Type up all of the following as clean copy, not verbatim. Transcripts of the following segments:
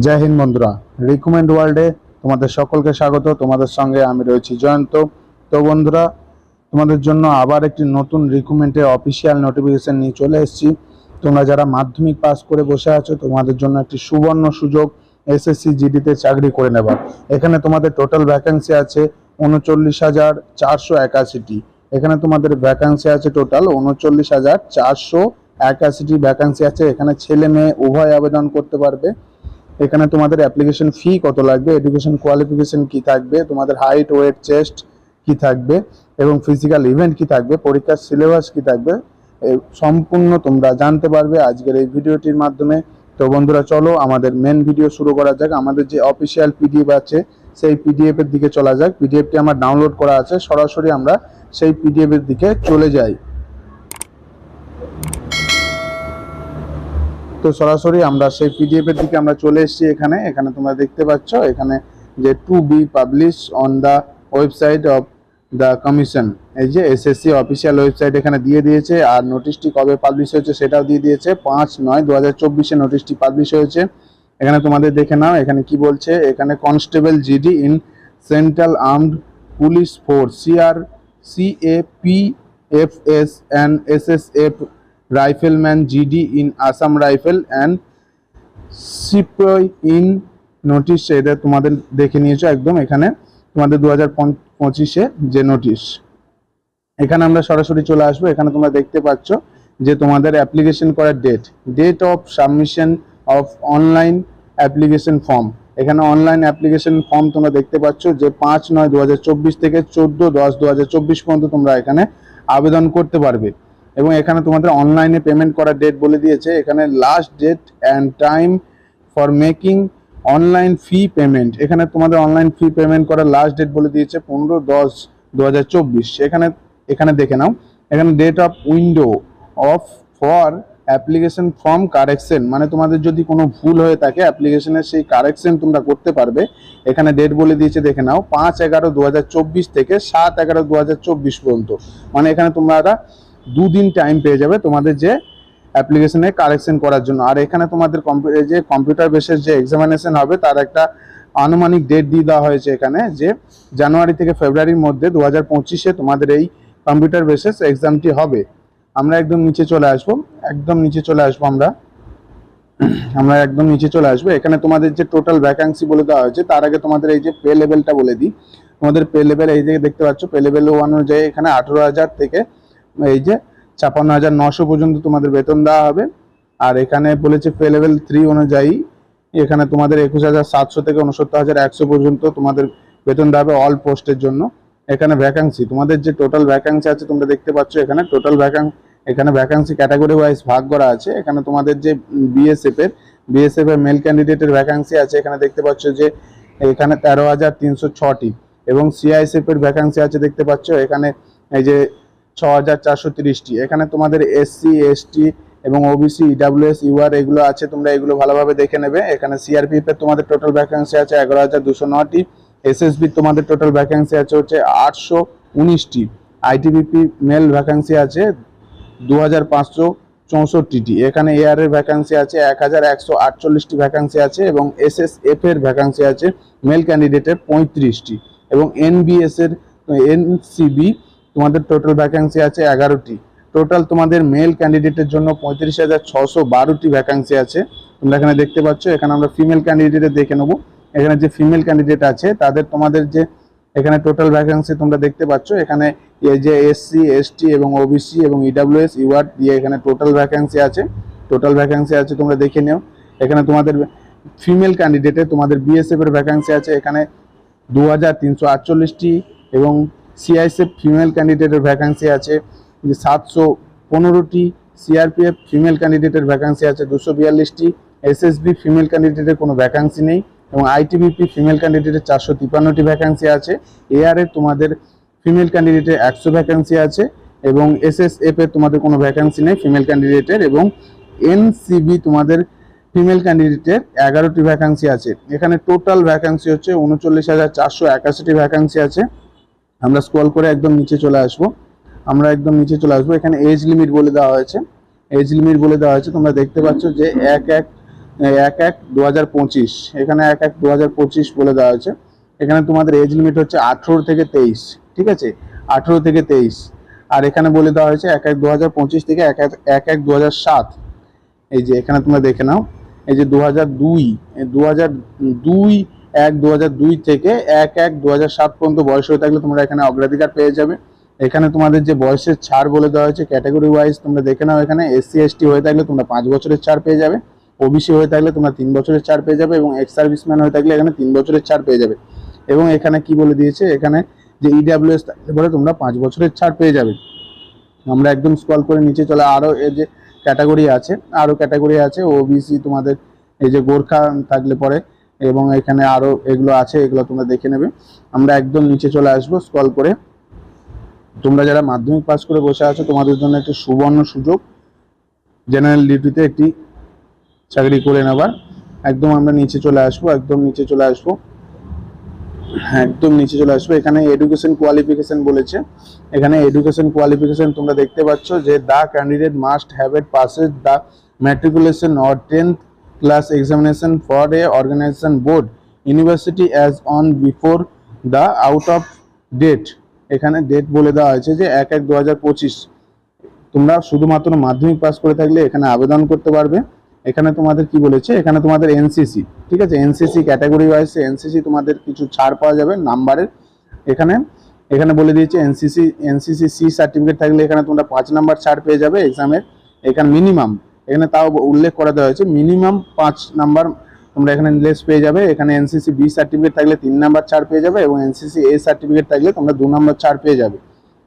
জয় হিন্দ বন্ধুরা, রিকমেন্ড ওয়ার্ল্ডে তোমাদের সকলকে স্বাগত। তোমাদের সঙ্গে আমি রয়েছি জয়ন্ত। তো বন্ধুরা, তোমাদের জন্য আবার একটি নতুন রিকমেন্ডের অফিসিয়াল নোটিফিকেশন নিয়ে চলে এসেছি। তোমরা যারা মাধ্যমিক পাস করে বসে আছো, তোমাদের জন্য একটি সুবর্ণ সুযোগ এসএসসি জিডিতে চাকরি করে নেবার। এখানে তোমাদের টোটাল ভ্যাকেন্সি আছে 39,481টি। এখানে তোমাদের ভ্যাকেন্সি আছে টোটাল 39,481টি ভ্যাকেন্সি আছে। এখানে ছেলে মেয়ে উভয় আবেদন করতে পারবে। এখানে তোমাদের অ্যাপ্লিকেশন ফি কত লাগবে, এডুকেশন কোয়ালিফিকেশন কি থাকবে, তোমাদের হাইট ওয়েট চেস্ট কি থাকবে এবং ফিজিক্যাল ইভেন্ট কি থাকবে, পরীক্ষার সিলেবাস কি থাকবে, সম্পূর্ণ তোমরা জানতে পারবে আজকের এই ভিডিওটির মাধ্যমে। তো বন্ধুরা, চলো আমাদের মেন ভিডিও শুরু করা যাক। আমাদের যে অফিসিয়াল পিডিএফ আছে সেই পিডিএফ এর দিকে চলা যাক। পিডিএফটি আমার ডাউনলোড করা আছে, সরাসরি আমরা সেই পিডিএফ এর দিকে চলে যাই। তো সরাসরি আমরা সেই পিডিএফ এর দিকে আমরা চলে এসেছি। এখানে তোমরা দেখতে পাচ্ছ এখানে যে to be publish on the website of the commission, এই যে এসএসসি অফিসিয়াল ওয়েবসাইট এখানে দিয়ে দিয়েছে। আর নোটিশটি কবে পাবলিশ হয়েছে সেটাও দিয়ে দিয়েছে, 5/9/2024 নোটিশটি পাবলিশ হয়েছে। এখানে তোমাদের দেখে নাও এখানে কি বলছে। এখানে constable GD in central armed police force CAPFS and SSF rifleman GD in Assam rifle and সিপাই ইন নোটিশ। এটা তোমাদের দেখে নিয়েছো একদম। এখানে তোমাদের 2025-এ যে নোটিশ, এখানে আমরা সরাসরি চলে আসবো। এখানে তোমরা দেখতে পাচ্ছ যে তোমাদের অ্যাপ্লিকেশন করার date of submission of online application form. এখানে অনলাইন অ্যাপ্লিকেশন ফর্ম তোমরা দেখতে পাচ্ছ যে 5/9/2024 থেকে 14/10/2024 পর্যন্ত তোমরা এখানে আবেদন করতে পারবে। এবং এখানে তোমাদের অনলাইনে পেমেন্ট করার ডেট বলে দিয়েছে। এখানে last date and time for making online fee payment. এখানে তোমাদের অনলাইন ফি পেমেন্ট করার লাস্ট ডেট বলে দিয়েছে 15/10/2024। এখানে দেখে নাও। এখানে date of window of for application form correction, মানে তোমাদের যদি কোনো ভুল হয়ে থাকে অ্যাপ্লিকেশনের সেই কারেকশন তোমরা করতে পারবে। এখানে ডেট বলে দিয়েছে, দেখে নাও, 5/11/2024 থেকে 7/11/2024 পর্যন্ত। মানে এখানে তোমরা দুদিন টাইম পেয়ে যাবে তোমাদের যে অ্যাপ্লিকেশনে কারেকশন করার জন্য। আর এখানে তোমাদের যে কম্পিউটার বেসের যে এক্সামিনেশন হবে তার একটা আনুমানিক ডেট দিয়ে দেওয়া হয়েছে এখানে, যে জানুয়ারি থেকে ফেব্রুয়ারির মধ্যে 2025-এ তোমাদের এই কম্পিউটার বেসেস এক্সামটি হবে। আমরা একদম নিচে চলে আসবো, আমরা একদম নিচে চলে আসবো। এখানে তোমাদের যে টোটাল ভ্যাকান্সি বলে দেওয়া হয়েছে, তার আগে তোমাদের এই যে পে লেভেলটা বলে দিই। তোমাদের পে লেভেল এই যে দেখতে পাচ্ছ, পে লেভেল 1 অনুযায়ী এখানে 18,000 থেকে এই যে 56,900 পর্যন্ত তোমাদের বেতন দেওয়া হবে। আর এখানে বলেছে পে লেভেল 3 অনুযায়ী এখানে তোমাদের 21,700 থেকে 69,100 পর্যন্ত তোমাদের বেতন দেওয়া হবে অল পোস্টের জন্য। এখানে ভ্যাকান্সি, তোমাদের যে টোটাল ভ্যাকান্সি আছে তোমরা দেখতে পাচ্ছ এখানে টোটাল এখানে ভ্যাকান্সি ক্যাটাগরি ওয়াইজ ভাগ করা আছে। এখানে তোমাদের যে বিএসএফ এর মেল ক্যান্ডিডেটের ভ্যাকান্সি আছে, এখানে দেখতে পাচ্ছ যে এখানে 13,306টি। এবং সিআইএসএফ এর ভ্যাকান্সি আছে দেখতে পাচ্ছ এখানে এই যে 6,430টি। এখানে তোমাদের এসসি এসটি এবং ওবিসি ইডাব্লিউএস ইউআর এগুলো আছে, তোমরা এগুলো ভালোভাবে দেখে নেবে। এখানে সিআরপিএফ এর তোমাদের টোটাল ভ্যাকান্সি আছে 11,209টি। এসএসবি তোমাদের টোটাল ভ্যাকান্সি আছে হচ্ছে 819টি। আইটিবিপি মেল ভ্যাকান্সি আছে 2,564টি। এখানে এআর এর ভ্যাকান্সি আছে 1,148টি ভ্যাকান্সি আছে। এবং এসএসএফ এর ভ্যাকান্সি আছে মেল ক্যান্ডিডেটের 35টি। এবং এনবিএস এর এনসিবি তোমাদের টোটাল ভ্যাকান্সি আছে 11টি। টোটাল তোমাদের মেল ক্যান্ডিডেটের জন্য 35,612টি ভ্যাকান্সি আছে, তোমরা এখানে দেখতে পাচ্ছ। এখানে আমরা ফিমেল ক্যান্ডিডেটের দেখে নেবো। এখানে যে ফিমেল ক্যান্ডিডেট আছে তাদের তোমাদের যে এখানে টোটাল ভ্যাকান্সি তোমরা দেখতে পাচ্ছ। এখানে এই যে এসসি এসটি এবং ওবিসি এবং ইডাব্লিউএস ইউআর দিয়ে এখানে টোটাল ভ্যাকান্সি আছে, তোমরা দেখে নিও। এখানে তোমাদের ফিমেল ক্যান্ডিডেটে তোমাদের বিএসএফ এর ভ্যাকান্সি আছে এখানে 2,348টি। এবং সিআইএসএফ ফিমেল ক্যান্ডিডেটের ভ্যাকান্সি আছে 715টি। সিআরপিএফ ফিমেল ক্যান্ডিডেটের ভ্যাকান্সি আছে 242টি। এসএসবি ফিমেল ক্যান্ডিডেটের কোনো ভ্যাকান্সি নেই। এবং আইটিবিপি ফিমেল ক্যান্ডিডেটের 453টি ভ্যাকান্সি আছে। এআর এর তোমাদের ফিমেল ক্যান্ডিডেটের 100 ভ্যাকান্সি আছে। এবং এসএসএফ এর তোমাদের কোনো ভ্যাকান্সি নেই ফিমেল ক্যান্ডিডেটের। এবং এনসিবি তোমাদের ফিমেল ক্যান্ডিডেটের 11টি ভ্যাকান্সি আছে। এখানে টোটাল ভ্যাকান্সি হচ্ছে 39,481টি ভ্যাকান্সি আছে। আমরা স্ক্রল করে একদম নিচে চলে আসবো, এখানে এজ লিমিট বলে দেওয়া হয়েছে। তোমরা দেখতে পাচ্ছ যে 1/1 1/1/2025, এখানে 1/1/2025 বলে দেওয়া হয়েছে। এখানে তোমাদের এজ লিমিট হচ্ছে 18 থেকে 23, ঠিক আছে, 18 থেকে 23। আর এখানে বলে দেওয়া হয়েছে 1/1/2025 থেকে 1/1/2007। এই যে এখানে তোমরা দেখে নাও, এই যে 2002, 1/2002 থেকে 1/1/2007 পর্যন্ত বয়স হয়ে থাকলে তোমরা এখানে অগ্রাধিকার পেয়ে যাবে। এখানে তোমাদের যে বয়সের ছাড় বলে দেওয়া হয়েছে ক্যাটাগরি ওয়াইজ তোমরা দেখে নাও। এখানে SC ST হয়ে থাকলে তোমরা 5 বছরের ছাড় পেয়ে যাবে, OBC হয়ে থাকলে তোমরা 3 বছরের ছাড় পেয়ে যাবে, এবং এক্স সার্ভিসম্যান হয়ে থাকলে এখানে 3 বছরের ছাড় পেয়ে যাবে। এবং এখানে কি বলে দিয়েছে, এখানে যে EWS থাকলে পরে তোমরা 5 বছরের ছাড় পেয়ে যাবে। আমরা একদম স্ক্রল করে নিচে চলে, আরও এই যে ক্যাটাগরি আছে, আরও ক্যাটাগরি আছে, OBC তোমাদের এই যে গোর্খা থাকলে পরে, এবং এখানে আরও এগুলো আছে, এগুলো তোমরা দেখে নেবে। আমরা একদম নিচে চলে আসবো স্ক্রল করে। তোমরা যারা মাধ্যমিক পাস করে বসে আছো তোমাদের জন্য একটি সুবর্ণ সুযোগ জেনারেল ডিউটিতে একটি চাকরি করে নেবার। একদম আমরা নিচে চলে আসবো, একদম নিচে চলে আসবো, একদম নিচে চলে আসবো। এখানে এডুকেশন কোয়ালিফিকেশন বলেছে। এখানে এডুকেশন কোয়ালিফিকেশন তোমরা দেখতে পাচ্ছ যে the candidate must have at passed the matriculation or 10th class examination for a organisation board university as on before the out of date. এখানে ডেট বলে দেওয়া হয়েছে যে 1/1/2025। তোমরা শুধুমাত্র মাধ্যমিক পাস করে থাকলে এখানে আবেদন করতে পারবে। এখানে তোমাদের কি বলেছে, এখানে তোমাদের NCC, ঠিক আছে, NCC ক্যাটাগরি ওয়াইজ NCC তোমাদের কিছু ছাড় পাওয়া যাবে নাম্বারের। এখানে এখানে বলে দিয়েছে NCC C সার্টিফিকেট থাকলে এখানে তোমরা 5 নাম্বার ছাড় পেয়ে যাবে এক্সামের। এখানে মিনিমাম, এখানে তাও উল্লেখ করা দেওয়া হয়েছে মিনিমাম 5 নাম্বার তোমরা এখানে লেস পেয়ে যাবে। এখানে NCC B সার্টিফিকেট থাকলে 3 নাম্বার ছাড় পেয়ে যাবে, এবং NCC A সার্টিফিকেট থাকলে তোমরা 2 নাম্বার ছাড় পেয়ে যাবে।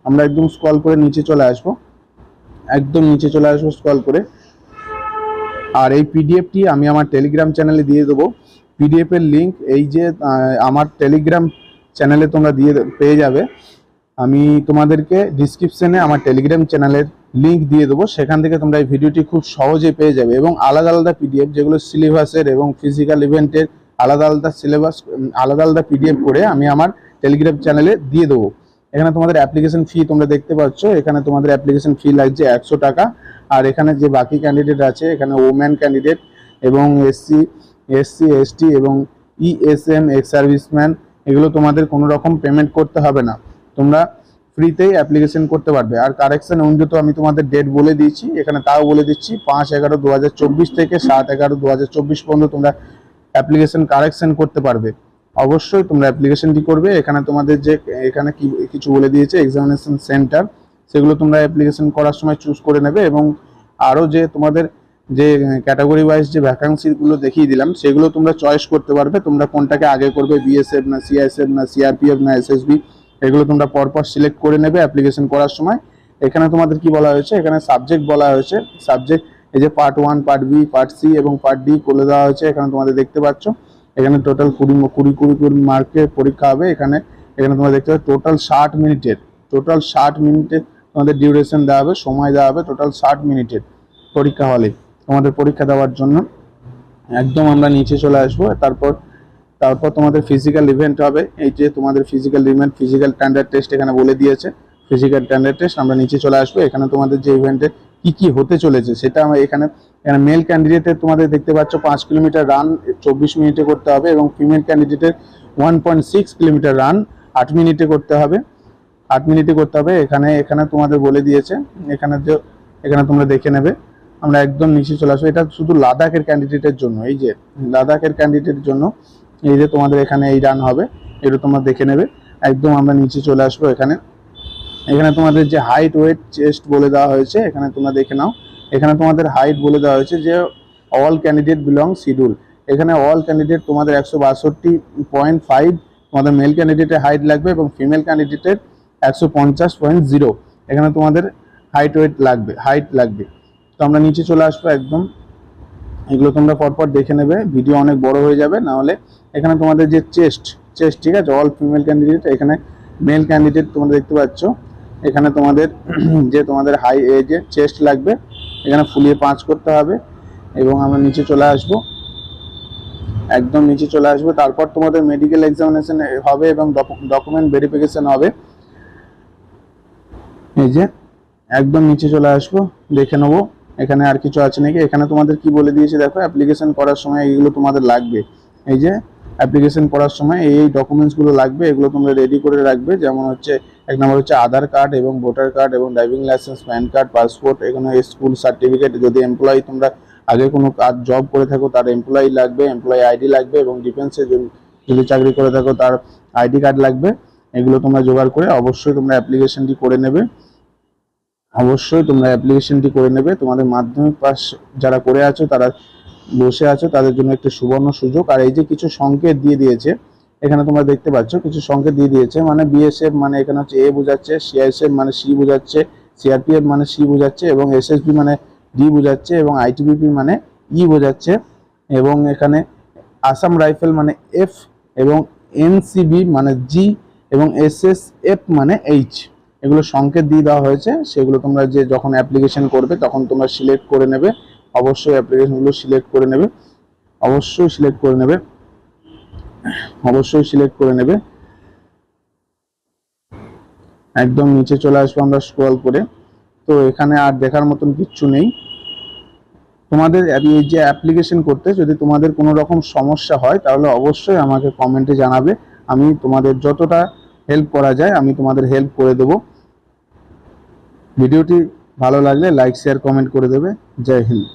আমরা একদম স্ক্রল করে নিচে চলে আসবো, একদম নিচে চলে আসবো স্ক্রল করে। আর এই পিডিএফটি আমি আমার টেলিগ্রাম চ্যানেলে দিয়ে দেবো। পিডিএফ এর লিঙ্ক এই যে আমার টেলিগ্রাম চ্যানেলে তোমরা পেয়ে যাবে। আমি তোমাদেরকে ডিসক্রিপশনে আমার টেলিগ্রাম চ্যানেলের লিঙ্ক দিয়ে দেবো, সেখান থেকে তোমরা এই ভিডিওটি খুব সহজে পেয়ে যাবে। এবং আলাদা আলাদা পিডিএফ যেগুলো সিলেবাসের এবং ফিজিক্যাল ইভেন্টের আলাদা আলাদা সিলেবাস, আলাদা আলাদা পিডিএফ করে আমি আমার টেলিগ্রাম চ্যানেলে দিয়ে দেবো। এখানে তোমাদের অ্যাপ্লিকেশন ফি তোমরা দেখতে পাচ্ছ, এখানে তোমাদের অ্যাপ্লিকেশন ফি লাগছে 100 টাকা। আর এখানে যে বাকি ক্যান্ডিডেট আছে, এখানে ওম্যান ক্যান্ডিডেট এবং SC ST এবং ESM এক্স সার্ভিসম্যান, এগুলো তোমাদের কোনো রকম পেমেন্ট করতে হবে না, তোমরা ফ্রিতেই অ্যাপ্লিকেশন করতে পারবে। আর কারেকশন উইন্ডো তো আমি তোমাদের ডেট বলে দিয়েছি, এখানে তাও বলে দিচ্ছি 5/11/2024 থেকে 7/11/2024 পর্যন্ত তোমরা অ্যাপ্লিকেশন কারেকশন করতে পারবে। অবশ্যই তোমরা অ্যাপ্লিকেশনটি করবে। এখানে তোমাদের যে এখানে কিছু বলে দিয়েছে এক্সামিনেশন সেন্টার, সেগুলো তোমরা অ্যাপ্লিকেশন করার সময় চুজ করে নেবে। এবং আরও যে তোমাদের যে ক্যাটাগরি ওয়াইজ যে ভ্যাকান্সিগুলো দেখিয়ে দিলাম সেগুলো তোমরা চয়েস করতে পারবে, তোমরা কোনটাকে আগে করবে, BSF না CISF না CRPF না SSB, এগুলো তোমরা পরপর সিলেক্ট করে নেবে অ্যাপ্লিকেশন করার সময়। এখানে তোমাদের কি বলা হয়েছে, এখানে সাবজেক্ট বলা হয়েছে, সাবজেক্ট এই যে part 1, part B, part C এবং পার্ট D করে দেওয়া হয়েছে। এখানে তোমাদের দেখতে পাচ্ছ এখানে টোটাল 20 মার্কের পরীক্ষা হবে। এখানে তোমরা দেখতে পাচ্ছ টোটাল 60 মিনিটের, টোটাল 60 মিনিটের তোমাদের ডিউরেশন দেওয়া হবে, সময় দেওয়া হবে টোটাল 60 মিনিটের পরীক্ষা হলে তোমাদের পরীক্ষা দেওয়ার জন্য। একদম আমরা নিচে চলে আসবো। তারপর তোমাদের ফিজিক্যাল ইভেন্ট হবে। এই যে তোমাদের physical event, physical standard test এখানে বলে দিয়েছে, ফিজিক্যাল স্ট্যান্ডার্ড টেস্ট। আমরা নিচে চলে আসবো, এখানে তোমাদের যে ইভেন্টে কি হতে চলেছে সেটা আমরা এখানে মেল ক্যান্ডিডেটের তোমাদের দেখতে পাচ্ছ 5 কিলোমিটার রান 24 মিনিটে করতে হবে, এবং ফিমেল ক্যান্ডিডেটের 1.6 কিলোমিটার রান 8 মিনিটে করতে হবে, 8 মিনিটে করতে হবে। এখানে তোমাদের বলে দিয়েছে, এখানে তোমরা দেখে নেবে। আমরা একদম নিচে চলে আসবো, এটা শুধু লাদাখের ক্যান্ডিডেটের জন্য। এই যে লাদাখের ক্যান্ডিডেটের জন্য এই যে তোমাদের এখানে এই রান হবে, এটা তোমরা দেখে নেবে। একদম আমরা নিচে চলে আসবো। এখানে তোমাদের যে হাইট ওয়েট চেস্ট বলে দেওয়া হয়েছে, এখানে তোমরা দেখে নাও। এখানে তোমাদের হাইট বলে দেওয়া হয়েছে যে অল ক্যান্ডিডেট বিলং শিডিউল। এখানে অল ক্যান্ডিডেট তোমাদের 162.5 তোমাদের মেল ক্যান্ডিডেটের হাইট লাগবে, এবং ফিমেল ক্যান্ডিডেটের 150.0 এখানে তোমাদের হাইট লাগবে। তো আমরা নিচে চলে আসবো একদম, এগুলো তোমরা পরপর দেখে নেবে, ভিডিও অনেক বড় হয়ে যাবে না হলে। এখানে তোমাদের যে চেস্ট, ঠিক আছে, অল ফিমেল ক্যান্ডিডেট। এখানে মেল ক্যান্ডিডেট তোমরা দেখতে পাচ্ছ, এখানে তোমাদের যে তোমাদের যে চেস্ট লাগবে এখানে ফুলিয়ে 5 করতে হবে। এবং আমরা নিচে চলে আসবো, একদম নিচে চলে আসবো। তারপর তোমাদের মেডিকেল এক্সামিনেশন হবে এবং ডকুমেন্ট ভেরিফিকেশন হবে। এই যে একদম নিচে চলে আসবো, দেখে নেবো এখানে আর কিছু আছে নাকি, এখানে তোমাদের কি বলে দিয়েছে দেখো, অ্যাপ্লিকেশন করার সময় এইগুলো তোমাদের লাগবে। এই যে অ্যাপ্লিকেশন করার সময় এই ডকুমেন্টসগুলো লাগবে, এগুলো তোমরা রেডি করে রাখবে। যেমন হচ্ছে 1 নম্বর হচ্ছে আধার কার্ড এবং ভোটার কার্ড এবং driving licence, pan card, passport, এখানে স্কুল সার্টিফিকেট, যদি এমপ্লয়ি তোমরা আগে কোনো কাজ জব করে থাকো তার এমপ্লয়ি লাগবে, এমপ্লয়ি আইডি লাগবে, এবং ডিফেন্সে যদি চাকরি করে থাকো তার আইডি কার্ড লাগবে। এগুলো তোমরা জোগাড় করে অবশ্যই তোমরা অ্যাপ্লিকেশনটি করে নেবে। অবশ্যই তোমরা অ্যাপ্লিকেশনটি করে নেবে। তোমাদের মাধ্যমিক পাস যারা করে আছো, তারা বসে আছো, তাদের জন্য একটি সুবর্ণ সুযোগ। আর এই যে কিছু সংকেত দিয়ে দিয়েছে এখানে তোমরা দেখতে পাচ্ছ, কিছু সংকেত দিয়ে দিয়েছে, মানে বিএসএফ মানে এখানে হচ্ছে এ বোঝাচ্ছে, সিআইএসএফ মানে সি বোঝাচ্ছে, সিআরপিএফ মানে সি বোঝাচ্ছে, এবং এসএসবি মানে ডি বোঝাচ্ছে, এবং আইটিবিপি মানে ই বোঝাচ্ছে, এবং এখানে আসাম রাইফেল মানে এফ, এবং এনসিবি মানে জি, এবং এসএসএফ মানে এইচ। এগুলো সংকেত দিয়ে দেওয়া হয়েছে, সেগুলো তোমরা যে যখন অ্যাপ্লিকেশন করবে তখন তোমরা সিলেক্ট করে নেবে। অবশ্যই অ্যাপ্লিকেশনগুলো সিলেক্ট করে নেবে, অবশ্যই সিলেক্ট করে নেবে, অবশ্যই সিলেক্ট করে নেবে। একদম নিচে চলে আসবো আমরা স্ক্রল করে। তো এখানে আর দেখার মতন কিচ্ছু নেই। তোমাদের এই যে অ্যাপ্লিকেশন করতে যদি তোমাদের কোনো রকম সমস্যা হয় তাহলে অবশ্যই আমাকে কমেন্টে জানাবে, আমি তোমাদের যতটা হেল্প করা যায় আমি তোমাদের হেল্প করে দেব। ভিডিওটি ভালো লাগলে লাইক শেয়ার কমেন্ট করে দেবে। জয় হিন্দ।